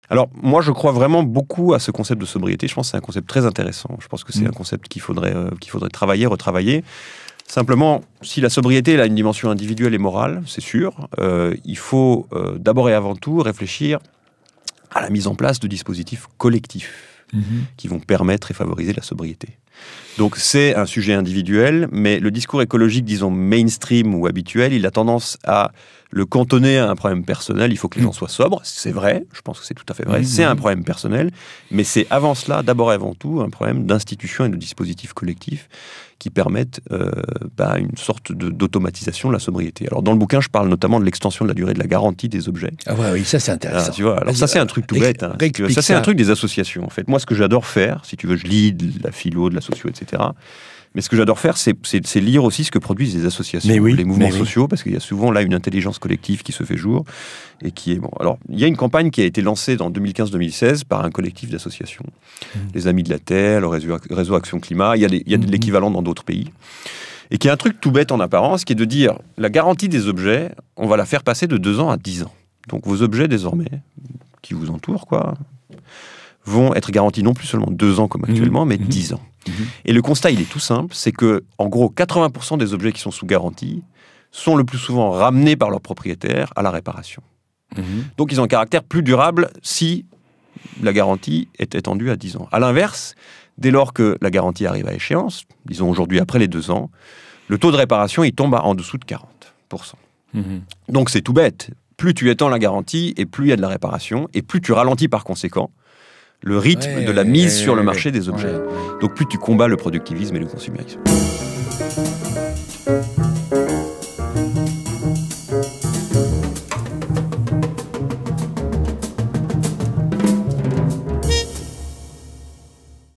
Alors, moi, je crois vraiment beaucoup à ce concept de sobriété. Je pense que c'est un concept très intéressant. Je pense que c'est un concept qu'il faudrait travailler, retravailler. Simplement, si la sobriété elle a une dimension individuelle et morale, c'est sûr, il faut d'abord et avant tout réfléchir à la mise en place de dispositifs collectifs qui vont permettre et favoriser la sobriété. Donc c'est un sujet individuel, mais le discours écologique, disons mainstream ou habituel, il a tendance à le cantonner à un problème personnel. Il faut que les gens soient sobres, c'est vrai, je pense que c'est tout à fait vrai, c'est un problème personnel, mais c'est avant cela, d'abord et avant tout, un problème d'institutions et de dispositifs collectifs qui permettent une sorte d'automatisation de la sobriété. Alors dans le bouquin, je parle notamment de l'extension de la durée de la garantie des objets. Ah ouais, oui, ça c'est intéressant. Tu vois, alors ça c'est un truc tout bête. Ça c'est un truc des associations en fait. Moi ce que j'adore faire, si tu veux, je lis de la philo, de la socio, etc. Mais ce que j'adore faire, c'est lire aussi ce que produisent les associations, les mouvements sociaux, parce qu'il y a souvent là une intelligence collective qui se fait jour et qui est bon. Alors, il y a une campagne qui a été lancée en 2015-2016 par un collectif d'associations, les Amis de la Terre, le réseau Action Climat. Il y a de l'équivalent dans d'autres pays, et qui est un truc tout bête en apparence, qui est de dire la garantie des objets, on va la faire passer de 2 ans à 10 ans. Donc, vos objets désormais qui vous entourent, vont être garantis non plus seulement 2 ans comme actuellement, mais 10 ans. Et le constat, il est tout simple, c'est que, en gros, 80% des objets qui sont sous garantie sont le plus souvent ramenés par leur propriétaire à la réparation. Donc, ils ont un caractère plus durable si la garantie est étendue à 10 ans. À l'inverse, dès lors que la garantie arrive à échéance, disons aujourd'hui après les 2 ans, le taux de réparation, il tombe en dessous de 40%. Donc, c'est tout bête. Plus tu étends la garantie, et plus il y a de la réparation, et plus tu ralentis par conséquent le rythme de la mise sur le marché des objets. Donc plus tu combats le productivisme et le consumérisme.